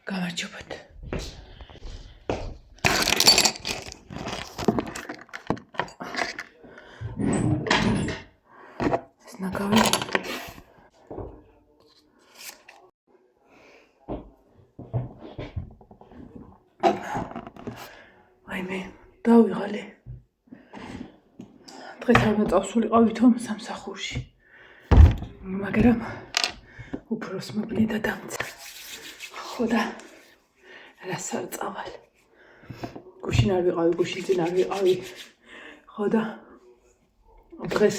გამარჯობათ. ეს ნაგავი მე დავიღალე. დღეს არ მოწავსულიყავი თომ სამსახურში. მაგრამ უფროსმა ბნედა დამცა. ხო და რას არ წავალ. გუშინ არ ვიყავი, გუშინ წინ არ ვიყავი. ხო და დღეს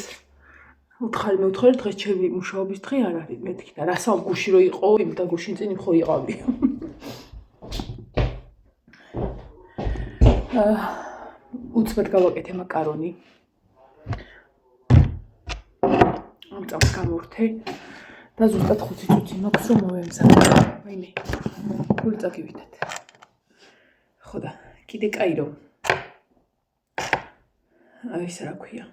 უთხარი მეუთხარი დღეს ჩემი მუშაობის დღე არ არის მეთქი და რასაო გუში რო იყო და გუშინ წინ ხო იყავი. უცბად გავაკეთე მაკარონი. ამ წამს გამორთე და ზუსტად 5 წუთი მაქვს რომ მოვემზადო. ვაიმე, გული წაგივიდეთ. ხო და კიდე კაი რომ ის რა ქვია.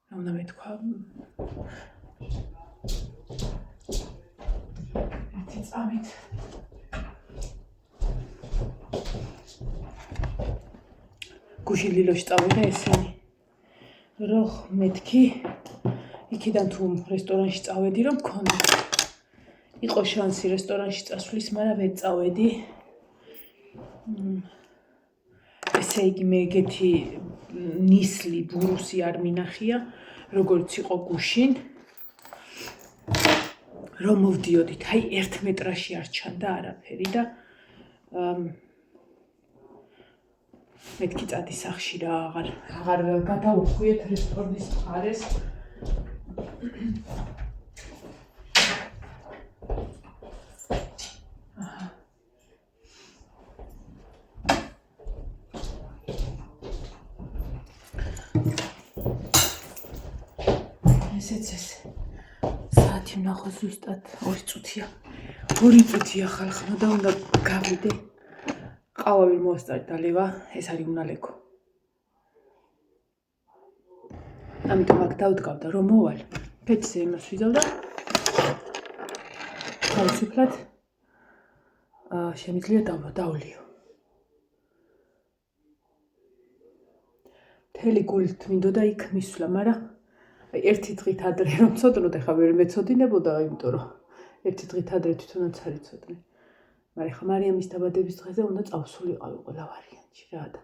რა უნდა მეთქვა? ერთი წამით გუშინ ლილოში წავიდე ესენი. რო მეთქი იქიდან თუ რესტორანში წავედი რომ მქონდა. იყო შანსი რესტორანში წასვლის, მაგრამ ვერ წავედი. ესე იგი მე ეგეთი ნისლი ბურუსი არ მინახია, როგორც იყო გუშინ. რომ მოვდიოდით, აი 1 მეტრაში არ ჩანდა არაფერი და მეთქი წადი სახში რა აღარ გადაუხვიეთ რესტორნის მხარეს. ესეც საათი ვნახო ზუსტად 2 წუთია. 2 წუთია ხალხო და უნდა გავიდე. ყავა ვერ მოასწარი დალევა, ეს არის უნალეკო. ამიტომ აქ დავდგავდა რომ მოვალ. ფეცზე იმას ვიზავ და თავისუფლად შემიძლია დავლიო. მთელი გულით მინდოდა იქ მისვლა, მაგრამ ერთი დღით ადრე რომ ცოდნოდ, ეხლა ვერ მეცოდინებოდა, იმიტომ რომ ერთი დღით ადრე თვითონაც არ იცოდნენ. მაგრამ ხა მარიამის დაბადების დღეზე უნდა წავსულიყავი ყველა ვარიანტში რა და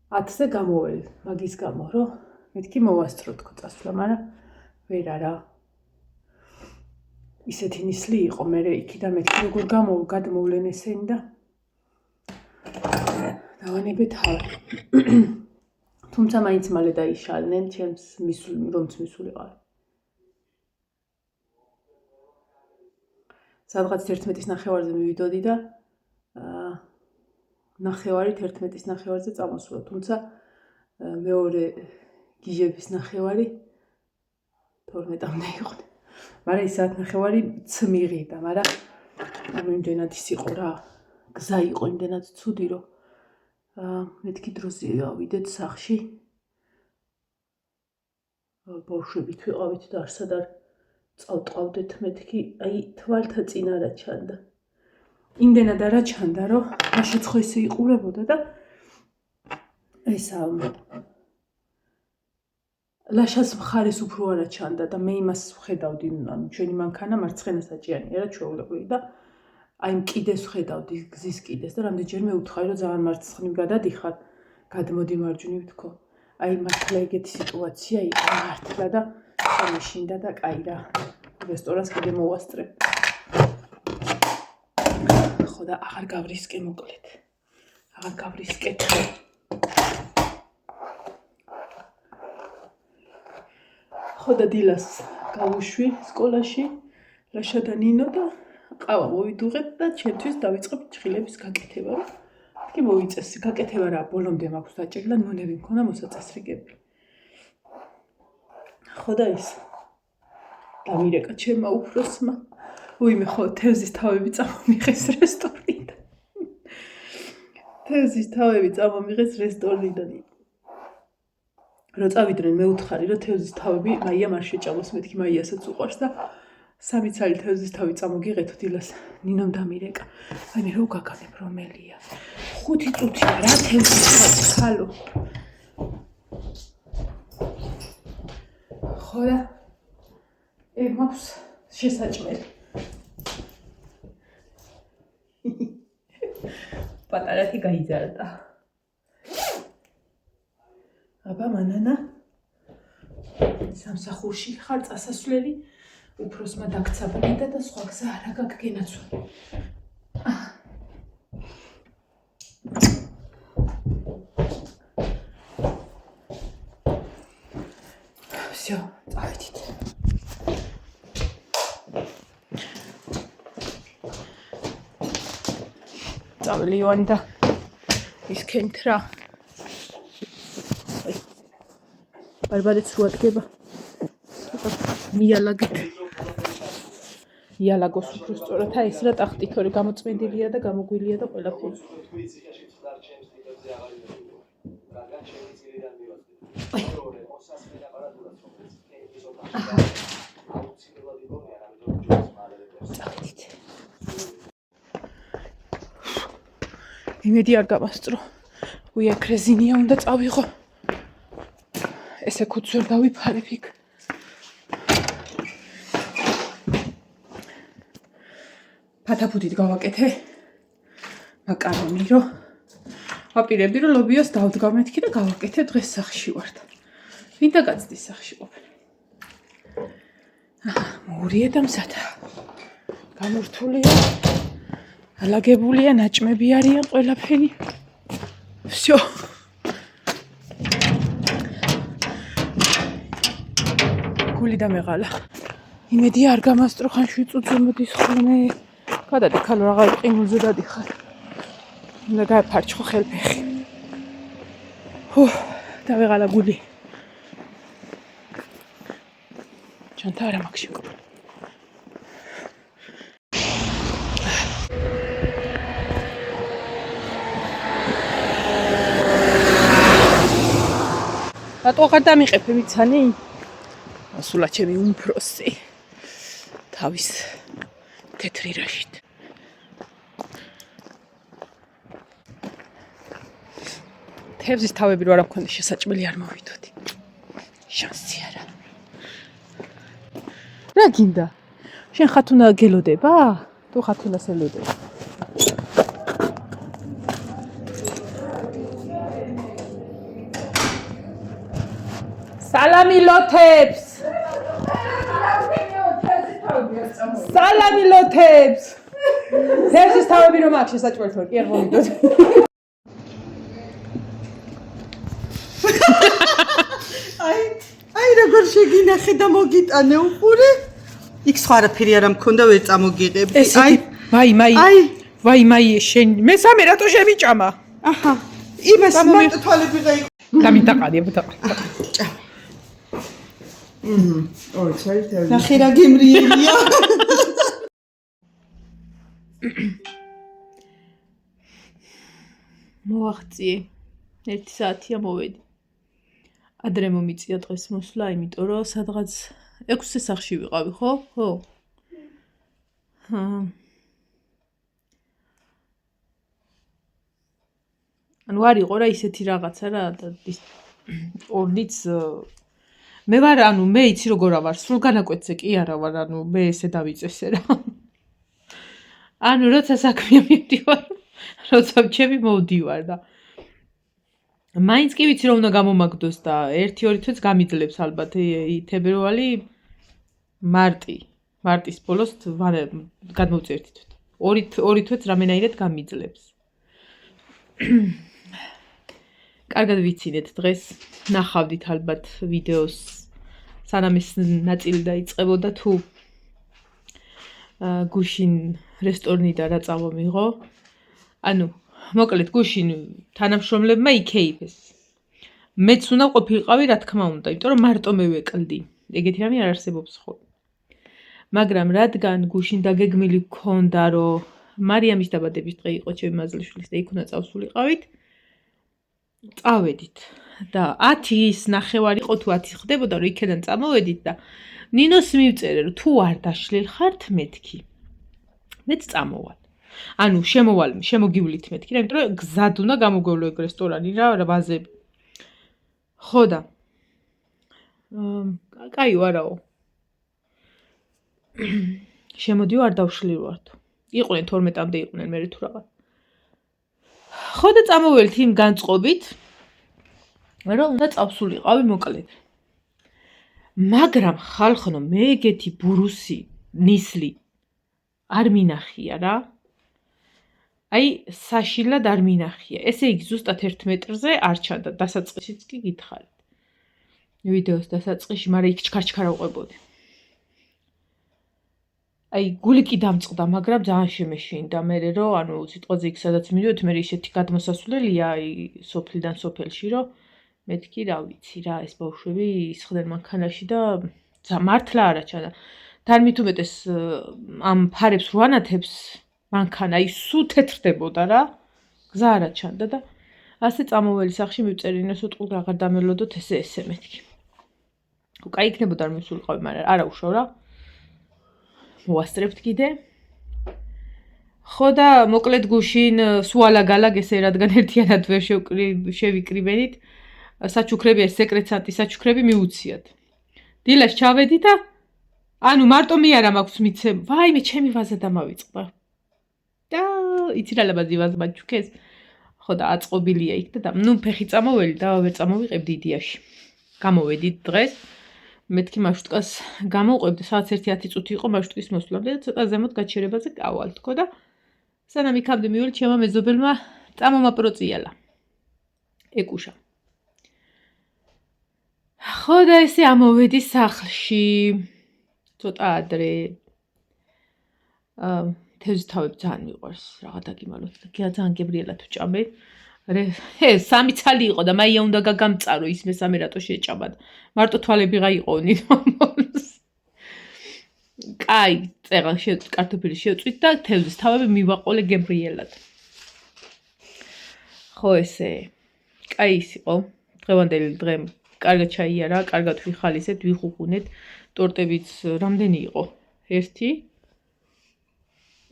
10-ზე გამოვალ მაგის გამო რომ მეთქი მოვასწრო თქო წასვლა, მაგრამ ვერ არა. ისეთი ნისლი იყო, მე იქიდან მეთქი როგორ გადმოვლენ ესენი და დავანებეთ ჰავი. თუმცა მაინც მალე დაიშალნენ ჩემს რომც მისულიყავი. სადღაც 11:30-ზე მივიდოდი და 11:30-ზე წამოსვლა, თუმცა მეორე გიჟების 9:30 12-მდე იყო. მაგრამ ის 1:30 ცმიღიდა, მაგრამ იმდენად ის იყო რა, გზა იყო იმდენად ცუდი რომ მეთქი დროზე ავიდეთ სახში. ბავშვებით ვიყავით და არსად არ წავტყავდეთ მეთქი, აი თვალთა წინ არა ჩანდა. იმდენად არა ჩანდა, რომ მაშაც ხო ესე იყურებოდა და ესა ლაშას მხარეს უფრო არა ჩანდა და მე იმას ვხედავდი, ჩვენი მანქანა მარცხენა საჭიანია რა ჩვეულებრივი და აი მკიდეს ვხედავდი, გზის კიდეს და რამდენჯერმე უთხარი რომ ძალიან მარცხნივ გადადიხარ, გადმოდი მარჯვნივ თქო. აი მართლა ეგეთი სიტუაცია იყო მართლა და შემეშინდა და კაი რა. რესტორანს კიდე მოვასწრე. ხო და აღარ გავრისკე მოკლედ. აღარ გავრისკე. ხო და დილას გავუშვი სკოლაში, ლაშა და ნინო და ყავა მოვიდუღეთ და ჩემთვის დავიწყებ ჭხილების გაკეთება, რომ კი მოვიწესი გაკეთება რა, ბოლომდე მაქვს დაჭერილი და ნუნები მქონდა მოსაწესრიგებელი. ხო და ის დამირეკა ჩემმა უფროსმა. უიმე ხო თევზის თავები წამომიღეს რესტორნიდან. თევზის თავები წამომიღეს რესტორნიდან. რო წავიდნენ მე უთხარი რომ თევზის თავები მაიამ არ შეჭამოს მეთქი მაიასაც უყვარს და 3 ცალი თევზის თავი წამოგიღეთო დილას ნინომ დამირეკა აი მე რო გაგანებ რომელია 5 წუთია რა თევზის თავი ხალო ხო და მაქვს შესაჭმელი პატარათი გაიძარდა აბა მანანა სამსახურში ხარ წასასვლელი უფროსმა დაქცა ბრინდა და სხვა გზა არა გაქვს გენაცვლი всё წავედით წაველი ივანი და ისქენთ რა ბარბარიც რო ადგება მიალაგეთ იალაგოს უფრო სწორად აი ეს რა ტახტი თორე გამოწმენდილია და გამოგვილია და ყველაფერი იმედი არ გამასწრო უიაქ რეზინია უნდა წავიღო ესე ქუდს ვერ დავიფარებ იქ ფათაფუთით გავაკეთე მაკარონი რომ ვაპირებდი რომ ლობიოს დავდგა მეთქი და გავაკეთე დღეს სახში ვარ ვინდა გაცდის სახში ყოფილი მურია და მზადა გამორთულია ალაგებულია ნაჭმები არიან ყველაფერი всё გული დამეღალა იმედი არ გამასწრო ხანში წუწუ მოდის ხოლმე გადადი ქალ რაღაც ყინულზე დადიხარ უნდა გაიფარჩხო ხელფეხი დავეღალა გული ჩანთა არა მაქვს შეკრული რატო აღარ დამიყეფე მიცანი? ასულა ჩემი უმფროსი თავის თეთრი რაშით. თევზის თავები რო არ მქონდა შესაჭმელი არ მოვიდოდი. შანსი არა. რა გინდა? შენ ხათუნა გელოდება? თუ ხათუნას ელოდება. Salami loteps. Salami loteps. Თევზის თავები რომ აქვს შესაჭმელი თორე კი არ მოვიდოდი. აი როგორ შეგინახე და მოგიტანე უყურე? იქ სხვა არაფერი არ მქონდა ვერ წამოგიღებ. ვაი შენ მესამე რატო შემიჭამა? აჰა. იმას მარტო თვალები გაიყო. დამიტაყადია. ოი, ჩაიტევი. ნახე რა გემრიელია. მოაღწიე. 1 საათია მოვედი. ადრე მომიწია დღეს მოსვლა, იმიტომ რომ სადღაც 6-ზე სახში ვიყავი, ხო? ხო. ანუ არ იყო რა ისეთი რაღაცა რა და ორნიც მე ვარ, ანუ მე იცი როგორ ვარ, სულ განაკვეთზე კი არა ვარ, ანუ მე ესე დავიწესე რა. ანუ როცა საქმეა მივდივარ, როცა ვჩები მოვდივარ და მაინც კი ვიცი რომ უნდა გამომაგდოს და 1-2 თვეც გამიძლებს ალბათ თებერვალი მარტის ბოლოს გადმოვწერ 1 თვე. 2 თვეც რამენაირად გამიძლებს. კარგად ვიცინეთ დღეს ნახავდით ალბათ ვიდეოს სანამ ეს ნაწილი დაიწყებოდა თუ გუშინ რესტორნიდან რა წამომიღო. ანუ მოკლედ გუშინ თანამშრომლებმა იქეიფეს. მეც უნდა ყოფილიყავი რა თქმა უნდა, იმიტომ რომ მარტო მე ვეკლდი. ეგეთი რამე არ არსებობს ხოლმე. მაგრამ რადგან გუშინ დაგეგმილი გქონდა რომ მარიამის დაბადების დღე იყო ჩემი მაზლიშვილის და იქ უნდა წავსულიყავით. წავედით. და 10-ის ნახევარი იყო თუ 10 ხდებოდა რომ იქიდან წამოვედით და ნინოს მივწერე რომ თუ არ დაშლილ ხართ მეთქი მეც წამოვალ ანუ შემოგივლით მეთქი რა იმიტომ რომ გზად უნდა გამოგვევლო ეგ რესტორანი რა ბაზები ხო და კაი ვარაო შემოდიო არ დავშლილ ვარ თუ იყვნენ 12-მდე იყვნენ მე თუ რაღაც ხო და წამოველთ იმ განწყობით რომ უნდა წავსულიყავი მოკლედ მაგრამ ხალხო მე ეგეთი ბურუსი ნისლი არ მინახია რა აი საშილად არ მინახია ესე იგი ზუსტად 1 მეტრზე არ ჩანდა დასაწყისიც კი გითხარით ვიდეოს დასაწყისში მაგრამ იქ ჩქარ-ჩქარა უყვებოდი აი გული კი დამწყდა მაგრამ ძალიან შემეშინდა მე რომ ანუ სიტყვაზე იქ სადაც მივიდოდი მე ისეთი გადმოსასვლელია აი სოფლიდან სოფელში რომ მეთქი რა ვიცი რა ეს ბავშვები ისხდნენ მანქანაში და მართლა არა ჩადა თარმით უმეტეს ამ ფარებს რვანათებს მანქანა აი სულ თეთრდებოდა რა გზა არა ჩანდა და ასე წამოველი სახში მივწერინე სიტყვით აღარ დამელოდოთ ესე მეთქი კაი იქნებოდა რომ მისულიყავი მაგრამ არა უშავ რა მოასწრებთ კიდე ხო და მოკლედ გუშინ სუალაგალაგ ესე რადგან ერთიანად ვერ შევიკრიბენით საჩუქრები ეს სეკრეტსანტი საჩუქრები მიუციათ დილას ჩავედი და ანუ მარტო მე არა მაქვს მიცემ ვაიმე ჩემი ვაზა დამავიწყდა და იცი რა ლაბაზი ვაზა მაჩუქეს ხო და აწყობილია იქ და ნუ ფეხი წამოველი და ვერ წამოვიყებდი იდიაში გამოვედი დღეს მეთქი მარშრუტკას გამოვყვებდი სადაც 1-10 წუთი იყო მარშრუტის მოსვლამდე და ცოტა ზემოთ გაჩერებაზე ყავალ თქო და სანამ იქამდე მიველი ჩემმა მეზობელმა წამომაპროწიალა ეკუშა ხო და ესე ამოვედი სახლში ცოტა ადრე თევზის თავები ძალიან მიყვარს რაღაც დაგიმალოთ და ძალიან გებრიელა თუ ჭამე სამი ცალი იყო და მაია უნდა გაგამწარო ის მესამე რატო შეჭამა მარტო თვალები გაიყოვნი კაი წეღან კარტოფილი შევწვით და თევზის თავები მივაყოლე გებრიელად ხო ესე კაი ის იყო დღევანდელი დღე კარგად ჩაიარა კარგად ვიხალისეთ ვიხუხუნეთ ტორტებიც რამდენი იყო 1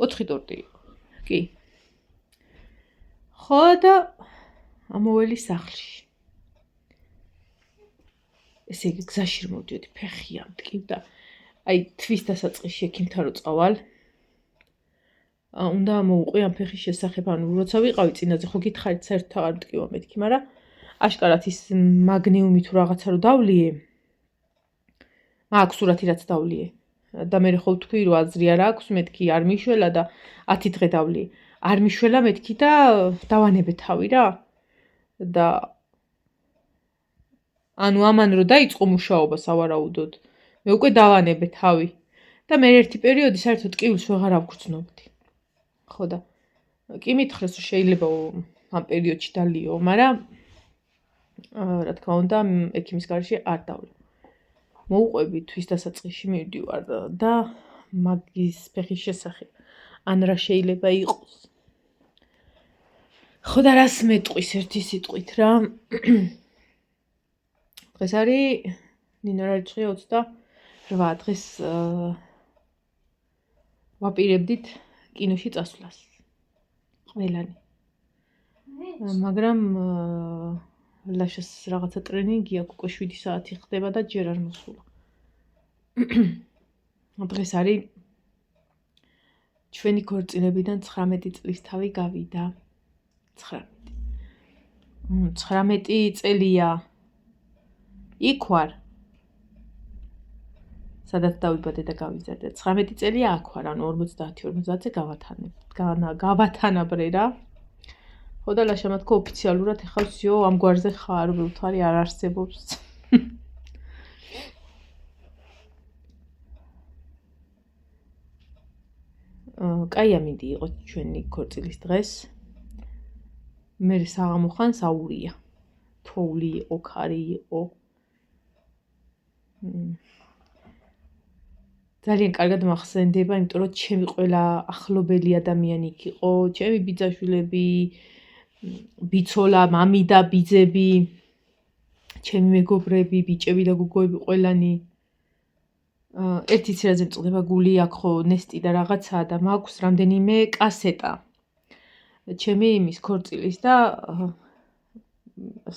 4 ტორტი იყო კი ხო და ამოველი სახლში ესე იგი გზაში რომ მოვდიოდი ფეხი ამტკივდა აი თვის დასაწყისში ექიმთან რო წავალ უნდა მოვუყვი ამ ფეხის შესახებ ანუ როცა ვიყავი წინაზე ხო გითხარით საერთოდ არ მტკივა მეთქი მაგრამ აშკარად ის მაგნიუმი თუ რაღაცა რო დავლიე მაქვს სურათი რაც დავლიე და მე ხო ვთქვი რომ აზრი არ აქვს მეთქი არ მიშველა და 10 დღე დავლიე არ მიშველა მეთქი და დავანებე თავი რა და ანუ ამან რო დაიწყო მუშაობა სავარაუდოდ მე უკვე დავანებე თავი და მე ერთი პერიოდი საერთოდ ტკივილს ვეღარ ავგრძნობდი ხო და კი მითხრეს რომ შეიძლება ამ პერიოდში დალიო მაგრამ რა თქმა უნდა ექიმის გარშე არ დავლე მოვუყვები თვის დასაწყისში მივდივარ და მაგის ფეხის შესახებ ან რა შეიძლება იყოს ხო და რას მეტყვის ერთი სიტყვით რა დღეს არის ნინო რა რიცხვია 28 დღეს ვაპირებდით კინოში წასვლას ყველანი მაგრამ ლაშას რაღაცა ტრენინგი აქვს უკვე 7 საათი ხდება და ჯერ არ მოსულა დღეს არის ჩვენი ქორწინებიდან 19 წლის თავი გავიდა 19 წელია იქ ვარ სადაც დავიბადე და გავიზარდე 19 წელია აქ ვარ ანუ 50-50-ზე გავათანაბრე რა ხო და ლაშა მათქო ოფიციალურად ეხლა ვსიო ამ გვარზე ხარ ვილთვარი არ არსებობს კაი ამინდი იყო ჩვენი ქორწილის დღეს მე საღამო ხან საურია თოვლი იყო ქარი იყო ძალიან კარგად მახსენდება იმიტომ რომ ჩემი ყველა ახლობელი ადამიანი იქ იყო ჩემი ბიძაშვილები ბიცოლა მამი და ბიძები ჩემი მეგობრები, ბიჭები და გოგოები ყველანი ერთი ცირაზე მწყდება გული აქ ხო ნესტი და რაღაცაა და მაქვს რამდენიმე კასეტა ჩემი იმის ქორწილის და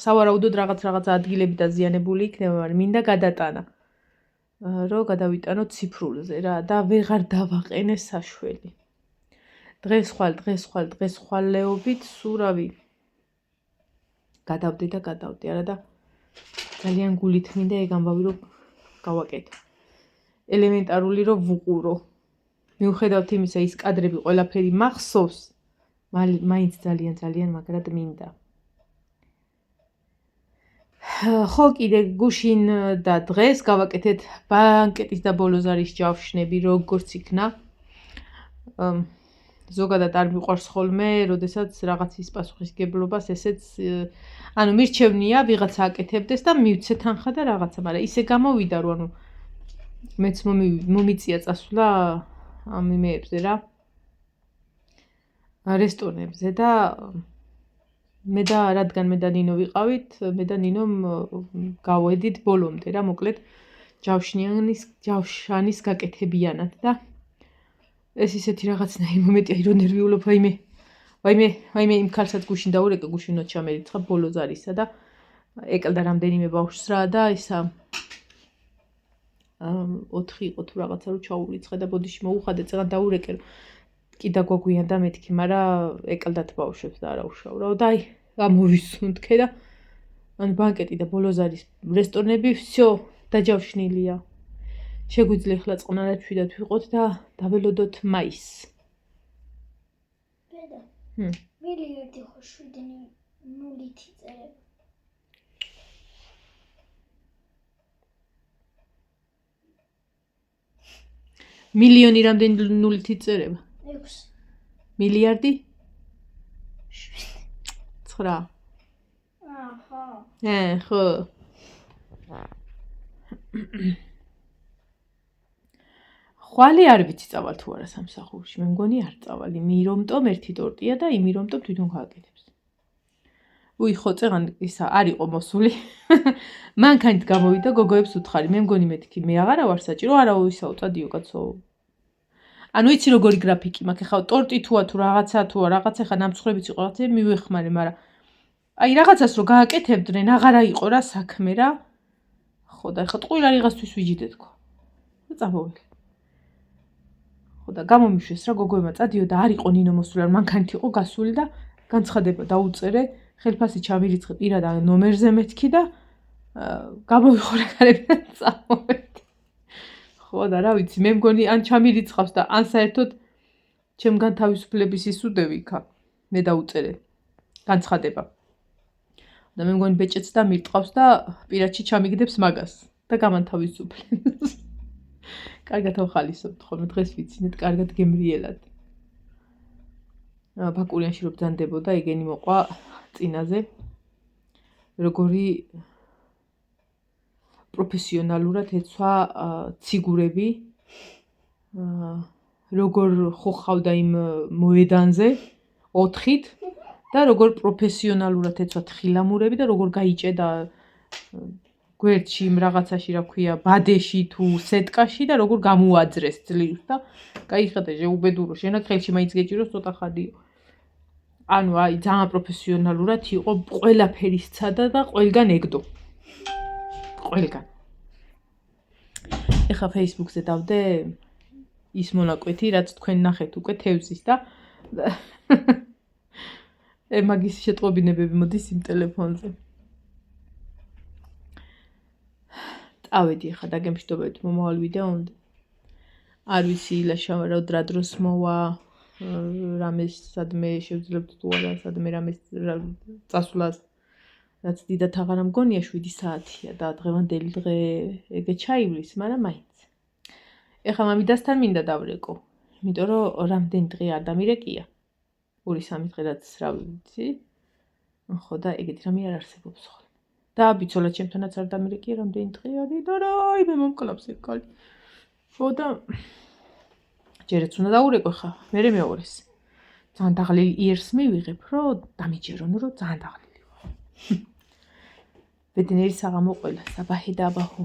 სავარაუდოდ რაღაც ადგილები დაზიანებული იქნება, მაგრამ მინდა გადატანა რომ გადავიტანო ციფრულზე რა და ვეღარ დავაყენე საშველი. დღეს ხვალეობით სურავი გადავდე არა და ძალიან გულით მინდა ეგ ამბავი რომ გავაკეთო. ელემენტარული რომ ვუყურო. მიუხედავად იმისა ის კადრები ყველაფერი მახსოვს, მაინც ძალიან მაგრად მინდა. ხო კიდე გუშინ და დღეს გავაკეთეთ ბანკეტის და ბოლოზარის ჯავშნები როგორც იქნა. ზოგადად არ მიყვარს ხოლმე, როდესაც რაღაცის პასუხისგებლობას ესეც ანუ მირჩევნია ვიღაცა აკეთებდეს და მივცე თანხა და რაღაცა, მაგრამ ისე გამოვიდა რომ ანუ მეც მომიწია წასვლა ამ იმეებზე რა რესტორნებზე და მე და რადგან მე და ნინო ვიყავით, მე და ნინომ გავედით ბოლომდე რა, მოკლედ ჯავშანის გაკეთებიანად და ეს ისეთი რაღაცნაირი მომენტია, რომ ნერვიულობ, ვაიმე იმ ქალსაც გუშინ დაურეკე, გუშინოთ ჩამერიცხა ბოლოზარისა და ეკლდა რამდენიმე ბავშვს რა და ისა 4 იყო თუ რაღაცა რომ ჩაურიცხე და ბოდიში მოუხადე წეგან დაურეკე რომ კი დაგვაგვიანდა მეთქი, მაგრამ ეკლდათ ბავშვებს და არა უშავრავ და აი გამოვისუნთქე და ანუ ბანკეტი და ბოლოზარის რესტორნები всё დაჯავშნილია. შეგვიძლია ახლა წყნარად ვშვიდათ ვიყოთ და დაველოდოთ მაისს. ბედა. მილიარდი ხო 7.0 წერება. მილიონი რამდენი ნულით იწერება? 6. მილიარდი? 9. აჰა. ხო. ხვალე არ ვიცი წავალ თუ არა სამსახურში, მე მგონი არ წავალ, იმირომტომ ერთი ტორტია და იმირომტომ თვითონ გააკეთებს. ხო წეგან ისა არ იყო მოსული. მანქანით გამოვიდა გოგოებს უთხარი, მე მგონი მეთქი, მე აღარა ვარ საჭირო, არა ისაო, წადიო კაცო. ანუ იცი როგორი გრაფიკი მაქვს, ხა ტორტი თუა თუ რაღაცა ხა ნამცხრებიც იყო რაღაცა მივეხმარე, მაგრამ აი რაღაცას რო გააკეთებდნენ, აღარა იყო რა საქმე რა. ხო და ხა ტყუილ არიღასთვის ვიჯიდეთ ხო. და წამოვიდე. ხო და გამომიშვეს რა გოგოებმა წადიო და არ იყო ნინო მოსული, არ მანქანით იყო გასული და განცხადება დაუწერე, ხელფასი ჩამირიცხე პირადად ნომერზე მეთქი და გამოვიხურე გარებიდან წამოვედი. ხო და რა ვიცი, მე მგონი ან ჩამირიცხავს და ან საერთოდ ჩემგან თავისუფლების ისუდევი იქა. მე დაუწერე განცხადება. და მე მგონი ბეჭედს და მირტყავს და პირადში ჩამიგდებს მაგას და გამანთავისუფლებს. კარგად ავხალისობთ ხოლმე დღეს ვიცინეთ, კარგად გემრიელად. ბაკურიანში რო ბრძანდებოდა, ეგენი მოყვა წინაზე. როგორი პროფესიონალურად ეცვა ციგურები, როგორ ხოხავდა იმ მოედანზე 4-ით და როგორ პროფესიონალურად ეცვა თხილამურები და როგორ გაიჭედა გვერდში იმ რაღაცაში რა ქვია, ბადეში თუ სეტკაში და როგორ გამოაძრეს ძლივს და გაიხედა ჟეუბედურო, შენაც ხელში მაინც გეჭიროს ცოტა ხადიო. ანუ აი ძალიან პროფესიონალურად იყო, ყველაფერი სცადა და ყველგან ეგდო. ყველგან. ეხა Facebook-ზე დავდე ის მონაკვეთი, რაც თქვენ ნახეთ უკვე თევზის და მაგის შეტყობინებები მოდის იმ ტელეფონზე. ავედი ახლა დაგემშვიდობებით მომავალ ვიდეომდე. არ ვიცი ილაშა რა დროს მოვა, რამეს სადმე შევძლებთ თუ არა, სადმე რამეს წასვლას, რაც დიდად აღარა მგონია 7 საათია და დღევანდელი დღე ეგე ჩაივლის, მაგრამ მაინც. ეხლა მამიდასთან მინდა დავრეკო, იმიტომ რომ რამდენი დღე არ დამირეკია. 2-3 დღე რაც რა ვიცი. ხო და ეგეთი რამე არ არსებობს ხოლმე. და ბიცოლა ჩემთანაც არ დამირეკია რამდენი დღე არის და რაი მე მომკლავს ეგ კალი. ხო და ჯერაც უნდა დაურეკო ხა, მე მეორეს. ძალიან დაღლილი იერს მივიღებ, რომ დამიჯერონ, რომ ძალიან დაღლილი ვარ. ბედნიერი საღამო ყველა საბაჰი და აბაჰუ